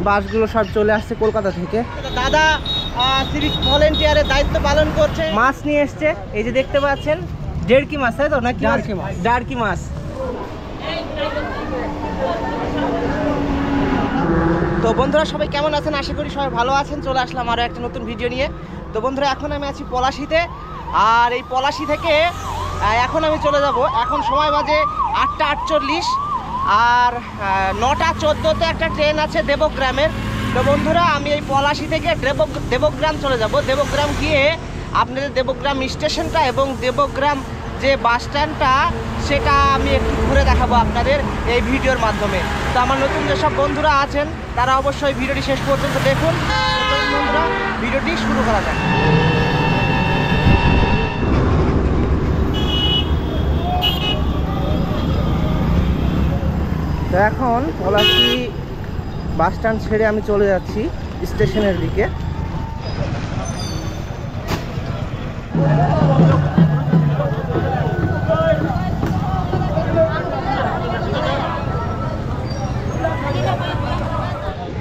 বাসগুলো সব চলে আসছে কলকাতা থেকে। দাদা সিভিক ভলেন্টিয়ারের দায়িত্ব পালন করছে, মাছ নিয়ে এসছে, এই যে দেখতে পাচ্ছেন ডেড়কি মাছ, তাই তো নাকি? ডারকি মাছ। তো বন্ধুরা সবাই কেমন আছেন? আশা করি সবাই ভালো আছেন। চলে আসলাম আরও একটা নতুন ভিডিও নিয়ে। তো বন্ধুরা এখন আমি আছি পলাশীতে, আর এই পলাশী থেকে এখন আমি চলে যাব। এখন সময় বাজে 8টা 48, আর 9টা 14-তে একটা ট্রেন আছে দেবগ্রামের। তো বন্ধুরা আমি এই পলাশী থেকে দেবগ্রাম চলে যাব। দেবগ্রাম গিয়ে আপনাদের দেবগ্রাম স্টেশনটা এবং দেবগ্রাম যে বাস স্ট্যান্ডটা সেটা আমি একটু ঘুরে দেখাবো আপনাদের এই ভিডিওর মাধ্যমে। তো আমার নতুন যেসব বন্ধুরা আছেন তারা অবশ্যই ভিডিওটি শেষ পর্যন্ত দেখুন। বন্ধুরা ভিডিওটি শুরু করা যাক। তো এখন পলাশী বাস স্ট্যান্ড ছেড়ে আমি চলে যাচ্ছি স্টেশনের দিকে।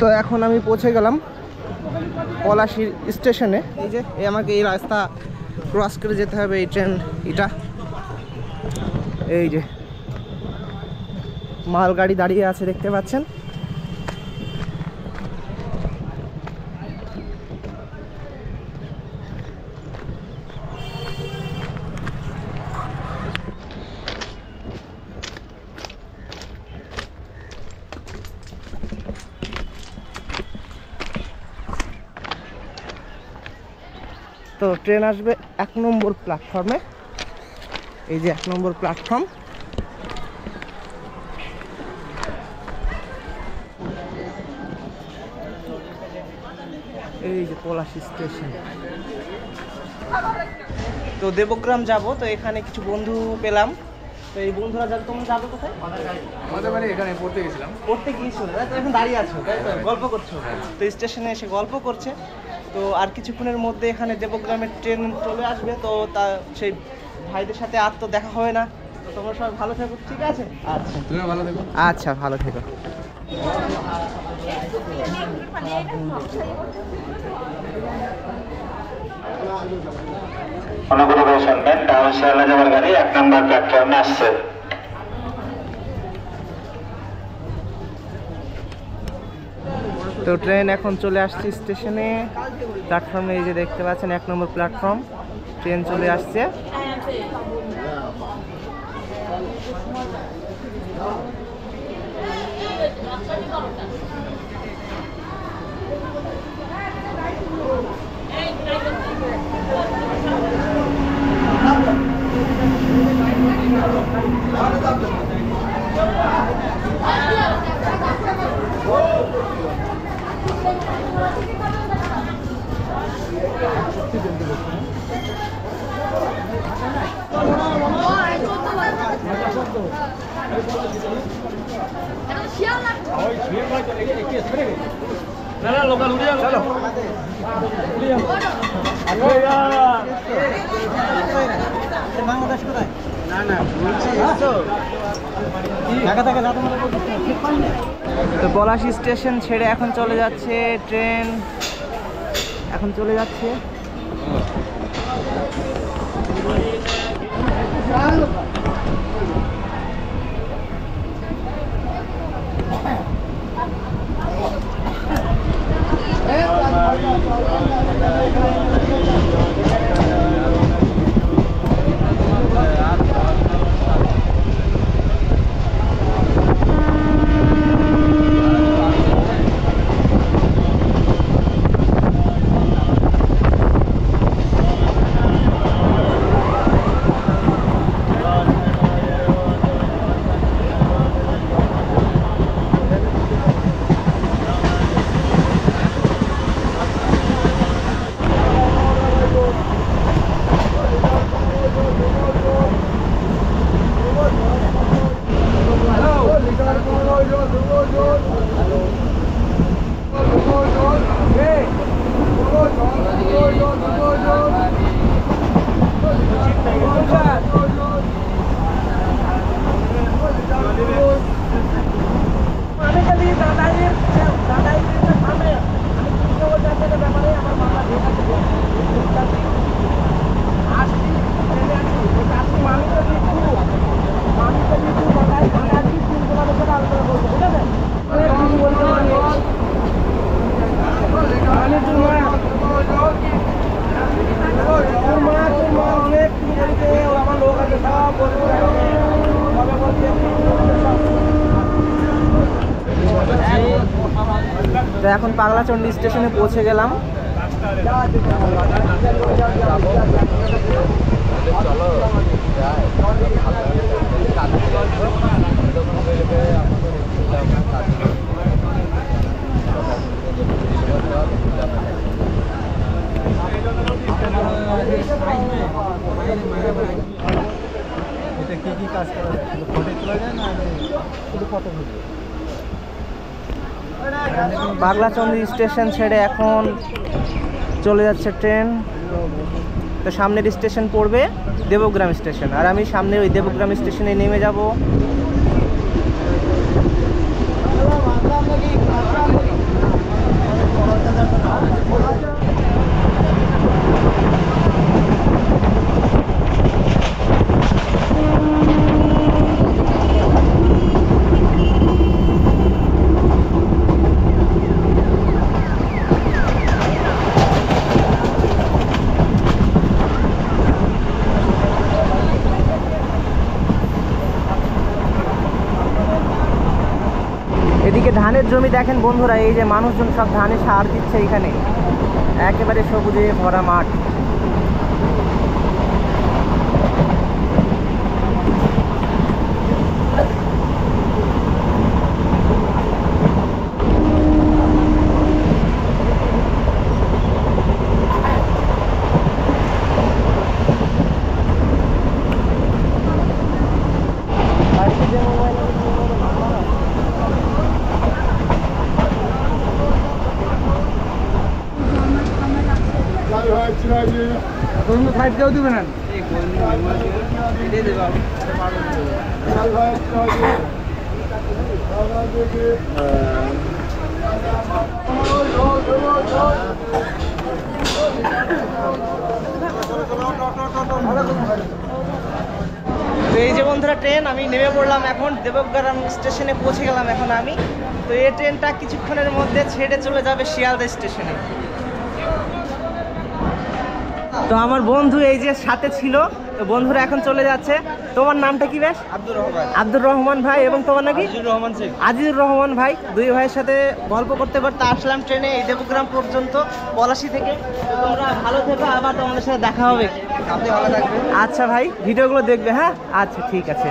তো এখন আমি পৌঁছে গেলাম পলাশী স্টেশনে। এই যে আমাকে এই রাস্তা ক্রস করে যেতে হবে, এই ট্রেন এটা। এই যে মালগাড়ি দাঁড়িয়ে আছে দেখতে পাচ্ছেন। তো ট্রেন আসবে 1 নম্বর প্ল্যাটফর্মে। এই যে 1 নম্বর প্ল্যাটফর্ম। এই যে পলাশী স্টেশন। তো দেবগ্রাম যাব, তো এখানে কিছু বন্ধু পেলাম। তো এই বন্ধুরা যাবে, তোমরা যাবে কোথায়? আমাদের বাড়ি এখানে পড়তে গেছিলাম। পড়তে গিয়েছিল, তাই তো? এখন দাঁড়িয়ে আছো, তাই তো? গল্প করছো? তো স্টেশনে এসে গল্প করছে। তো আর কিছুক্ষণের মধ্যে এখানে দেবগ্রামের ট্রেন চলে আসবে। তো তা সেই ভাইদের সাথে আর তো দেখা হবে না। তো তোমরা সবাই ভালো থেকো, ঠিক আছে? আচ্ছা, তুমি ভালো থেকো। আচ্ছা, ভালো থেকো। অনুগ্রহ করে শুনবেন, ডাউনশালা যাওয়ার গাড়ি 1 নম্বর প্ল্যাটফর্মে আসছে। তো ট্রেন এখন চলে আসছে স্টেশনে, প্ল্যাটফর্মে। এই যে দেখতে পাচ্ছেন 1 নম্বর প্ল্যাটফর্ম, ট্রেন চলে আসছে। লোকাল উড়ে যাও, চলো। বাংলাদেশ কোথায়? না না, তো পলাশী স্টেশন ছেড়ে এখন চলে যাচ্ছে ট্রেন। এখন চলে যাচ্ছে এখন পাগলাচন্ডী স্টেশনে পৌঁছে গেলাম। পাগলাচন্ডী স্টেশন ছেড়ে এখন চলে যাচ্ছে ট্রেন। তো সামনের স্টেশন পড়বে দেবগ্রাম স্টেশন, আর আমি সামনে ওই দেবগ্রাম স্টেশনে নেমে যাব। এদিকে ধানের জমি দেখেন বন্ধুরা, এই যে মানুষজন সব ধানে সার দিচ্ছে, এখানে একেবারে সবুজে ভরা মাঠ। সাইড কেউ দিবে না। এই যে বন্ধুরা ট্রেন, আমি নেমে পড়লাম এখন দেবগ্রাম স্টেশনে পৌঁছে গেলাম এখন আমি। তো এই ট্রেনটা কিছুক্ষণের মধ্যে ছেড়ে চলে যাবে শিয়ালদা স্টেশনে। তো আমার বন্ধু এই যে সাথে ছিল, তো বন্ধুরা এখন চলে যাচ্ছে। তোমার নামটা কি বেশ? আব্দুর রহমান। আব্দুর রহমান ভাই, এবং তোমার নাকি? আজিজুর রহমান শেখ। আজিজুর রহমান ভাই। দুই ভাইয়ের সাথে গল্প করতে করতে আসলাম ট্রেনে এই দেবগ্রাম পর্যন্ত পলাশী থেকে। তো তোমরা ভালো থেকো, আবার তোমাদের সাথে দেখা হবে। আপনি ভালো থাকবেন। আচ্ছা ভাই, ভিডিওগুলো দেখবে। হ্যাঁ আচ্ছা ঠিক আছে।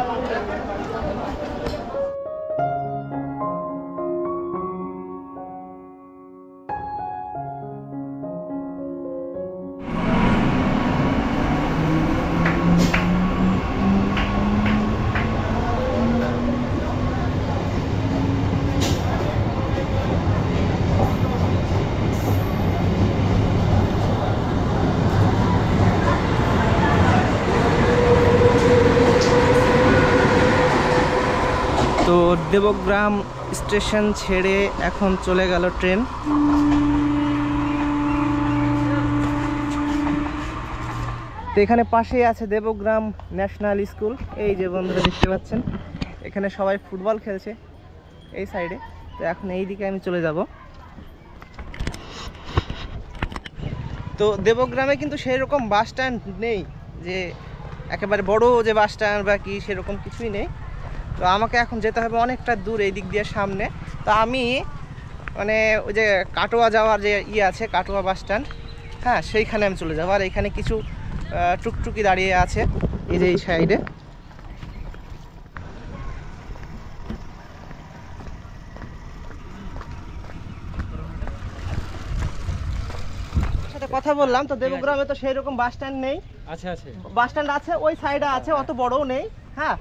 তো দেবগ্রাম স্টেশন ছেড়ে এখন চলে গেল ট্রেন। তো এখানে পাশেই আছে দেবগ্রাম ন্যাশনাল স্কুল। এই যে বন্ধুরা দেখতে পাচ্ছেন, এখানে সবাই ফুটবল খেলছে এই সাইডে। তো এখন এই দিকে আমি চলে যাব। তো দেবগ্রামে কিন্তু সেই রকম বাস স্ট্যান্ড নেই, যে একেবারে বড় যে বাস স্ট্যান্ড বা কি সেরকম কিছুই নেই। তো আমাকে এখন যেতে হবে অনেকটা দূর এই দিক দিয়ে সামনে। তো আমি মানে ওই যে কাটোয়া যাওয়ার যে আছে কাটোয়া বাস স্ট্যান্ড, হ্যাঁ সেইখানে আমি চলে যাবো। আর এখানে কিছু টুকটুকি দাঁড়িয়ে আছে এই যে এই সাইডে। সাথে কথা বললাম, তো দেবগ্রামে তো সেই রকম বাস স্ট্যান্ড নেই। আচ্ছা আচ্ছা, বাস স্ট্যান্ড আছে ওই সাইডে আছে, অত বড়ও নেই। হ্যাঁ,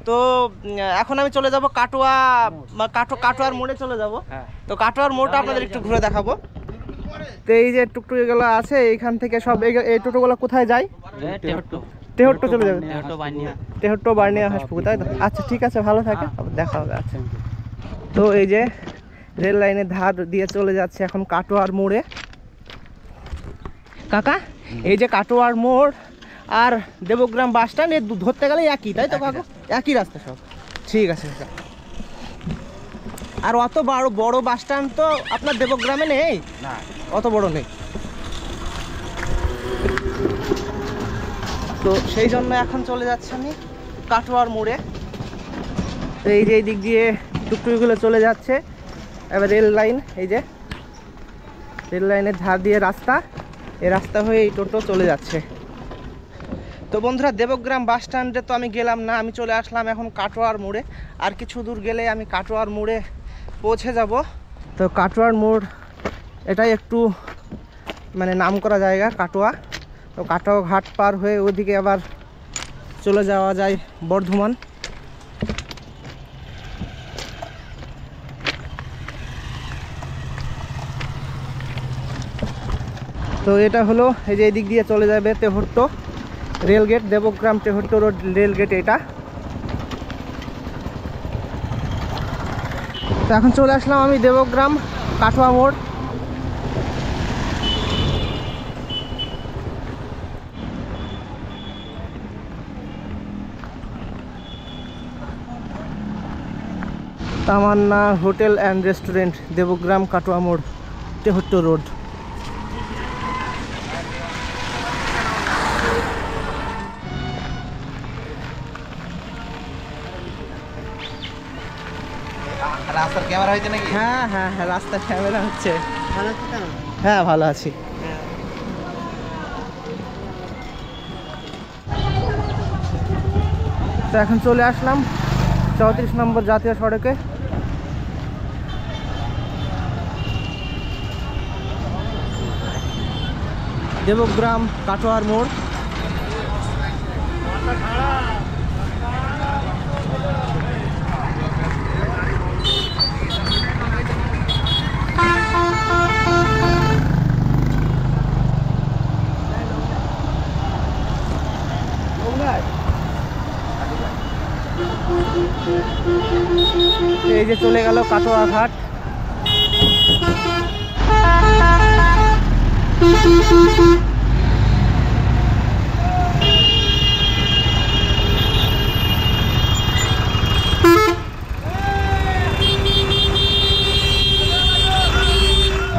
তো এখন আমি চলে যাব কাটোয়ার মোড়ে চলে যাব। তো কাটোয়ার মোড়টা আপনাদের একটু ঘুরে দেখাবো। তো এই যে টুকটুকিগুলো আছে এইখান থেকে সব এই টোটোগুলো কোথায় যায়? তেহট্ট চলে যাবে। তেহট্ট বার্নিয়া হাসপুকুর, তাই তো? আচ্ছা ঠিক আছে, ভালো থাকে, দেখা হবে। আচ্ছা, তো এই যে রেল লাইনের ধার দিয়ে চলে যাচ্ছে এখন কাটোয়ার মোড়ে। কাকা, এই যে কাটোয়ার মোড় আর দেবগ্রাম বাস স্ট্যান্ড এর ধরতে গেলে একই, তাই তো কাকু? একই রাস্তা সব। ঠিক আছে। আর অত বড় বাস স্ট্যান্ড তো আপনার দেবগ্রামে নেই, অত বড় নেই। তো সেই জন্য এখন চলে যাচ্ছে আমি কাটোয়ার মোড়ে। তো এই যে এই দিক দিয়ে টুকটুকিগুলো চলে যাচ্ছে, এবার রেল লাইন এই যে রেল লাইনের ধার দিয়ে রাস্তা, এই রাস্তা হয়ে এই টোটো চলে যাচ্ছে। তো বন্ধুরা, দেবগ্রাম বাস স্ট্যান্ডে তো আমি গেলাম না, আমি চলে আসলাম এখন কাটোয়ার মোড়ে। আর কিছু দূর গেলে আমি কাটোয়ার মোড়ে পৌঁছে যাব। তো কাটোয়ার মোড় এটাই একটু মানে নাম করা জায়গা কাটোয়া। তো কাটোয়া ঘাট পার হয়ে ওইদিকে আবার চলে যাওয়া যায় বর্ধমান। তো এটা হলো এই যে এদিক দিয়ে চলে যাবে Tehatta rail gate, Debagram Tehatta road rail gate এটা। তো এখন চলে আসলাম আমি দেবগ্রাম কাটোয়া মোড়। Tamanna hotel and restaurant, Debagram Katwa মোড়, তেহট্ট রোড। রাস্তার ক্যামেরা হইতে নাকি? হ্যাঁ হ্যাঁ হ্যাঁ, রাস্তার ক্যামেরা হচ্ছে। হ্যাঁ ভালো আছি। তো এখন চলে আসলাম 34 নম্বর জাতীয় সড়কে। দেবগ্রাম কাটোয়ার মোড়। এই যে চলে গেল কাটোয়া ঘাট।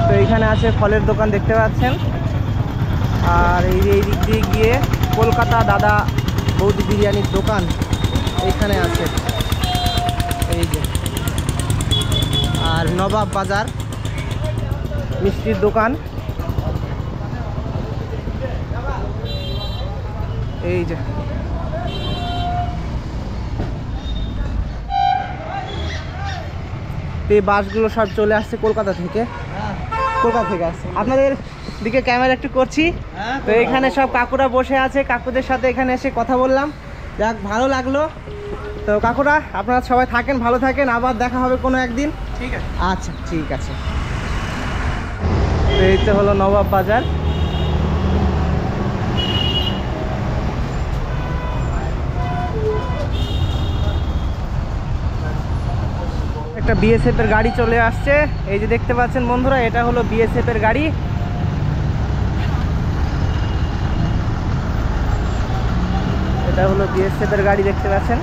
তো এইখানে আছে ফলের দোকান দেখতে পাচ্ছেন। আর এই দিক দিয়ে গিয়ে কলকাতা দাদা বৌদি বিরিয়ানির দোকান এইখানে আছে এই যে। আর নবাব বাজার মিষ্টির দোকান এই যে। এই বাসগুলো সব চলে আসছে কলকাতা থেকে আসছে। আপনাদের দিকে ক্যামেরা একটু করছি। তো এখানে সব কাকুরা বসে আছে, কাকুদের সাথে এখানে এসে কথা বললাম, যাক ভালো লাগলো। তো কাকুরা আপনারা সবাই থাকেন, ভালো থাকেন, আবার দেখা হবে কোনো একদিন। ঠিক আছে, আচ্ছা ঠিক আছে। তো এই তো হলো নবাব বাজার। একটা বিএসএফ এর গাড়ি চলে আসছে, এই যে দেখতে পাচ্ছেন বন্ধুরা, এটা হলো বিএসএফ এর গাড়ি। এটা হলো বিএসএফ এর গাড়ি দেখতে পাচ্ছেন।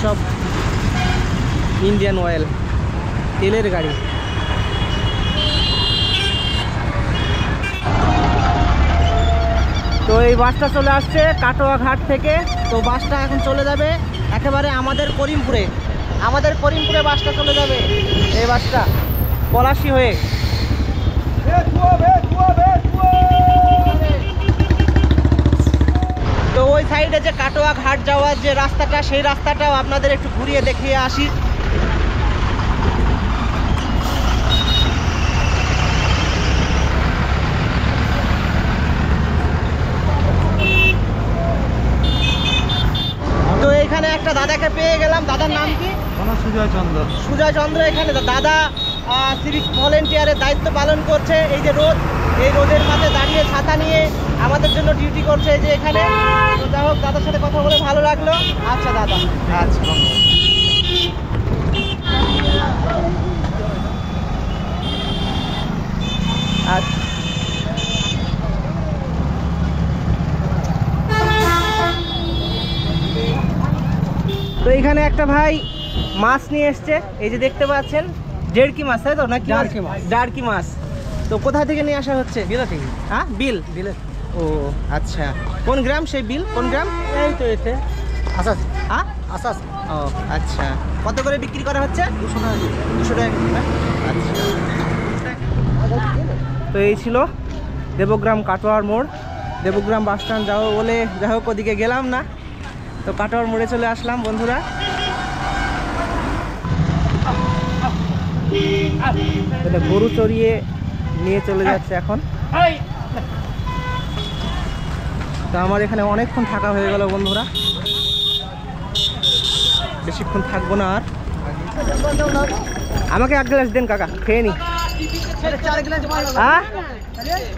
সব ইন্ডিয়ান অয়েল তেলের গাড়ি। তো এই বাসটা চলে আসছে কাটোয়া ঘাট থেকে। তো বাসটা এখন চলে যাবে একেবারে আমাদের করিমপুরে, বাসটা চলে যাবে এই বাসটা পলাশী হয়ে। তো ওই সাইডে যে কাটোয়া ঘাট যাওয়ার যে রাস্তাটা, সেই রাস্তাটাও আপনাদের একটু ঘুরিয়ে দেখিয়ে আসি। তো এখানে একটা দাদাকে পেয়ে গেলাম, দাদার নাম কি? সুজয় চন্দ্র। এখানে দাদা সিভিক ভলেন্টিয়ারের দায়িত্ব পালন করছে। এই যে রোদ, এই রোদের মাঝে দাঁড়িয়ে ছাতা নিয়ে আমাদের জন্য ডিউটি করছে এই যে এখানে। তো যাই হোক, দাদার সাথে কথা বলে ভালো লাগলো। আচ্ছা দাদা, আচ্ছা। আচ্ছা। তো এখানে একটা ভাই মাছ নিয়ে এসছে, এই যে দেখতে পাচ্ছেন, ডেড়কি মাছ, তাই তো নাকি? ডারকি মাছ। তো কোথা থেকে নিয়ে আসা হচ্ছে? বিলা থেকে। হ্যাঁ, বিল। বিলে। ও আচ্ছা, কোন গ্রাম সেই বিল? কোন গ্রাম? এই তো এতে আসাস হ্যাঁ, আসাস ও আচ্ছা, কত করে বিক্রি করা হচ্ছে? 200 টাকা কেজি। 200 টাকা কেজি না? আচ্ছা, তো এই ছিল দেবগ্রাম কাটোয়ার মোড়। দেবগ্রাম বাস স্ট্যান্ড যাবো বলে যাই হোক ওদিকে গেলাম না, তো কাটোয়ার মোড়ে চলে আসলাম বন্ধুরা। এটা গরু চড়িয়ে নিয়ে চলে যাচ্ছে এখন। তো আমার এখানে অনেকক্ষণ থাকা হয়ে গেল বন্ধুরা, বেশিক্ষণ থাকবো না আর। আমাকে এক গ্লাস দেন কাকা, খেয়ে নি। হ্যাঁ,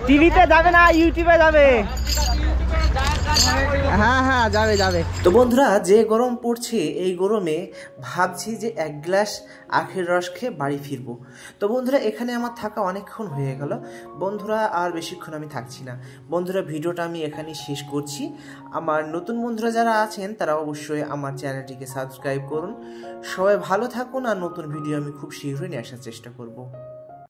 টিভিতে যাবে না, ইউটিউবে যাবে। হ্যাঁ হ্যাঁ, যাবে যাবে। তো বন্ধুরা, যে গরম পড়ছে এই গরমে ভাবছি যে এক গ্লাস আখের রস খেয়ে বাড়ি ফিরবো। তো বন্ধুরা, এখানে আমার থাকা অনেকক্ষণ হয়ে গেল বন্ধুরা, আর বেশিক্ষণ আমি থাকছি না বন্ধুরা। ভিডিওটা আমি এখানেই শেষ করছি। আমার নতুন বন্ধুরা যারা আছেন তারা অবশ্যই আমার চ্যানেলটিকে সাবস্ক্রাইব করুন। সবাই ভালো থাকুন, আর নতুন ভিডিও আমি খুব শীঘ্রই নিয়ে আসার চেষ্টা করব।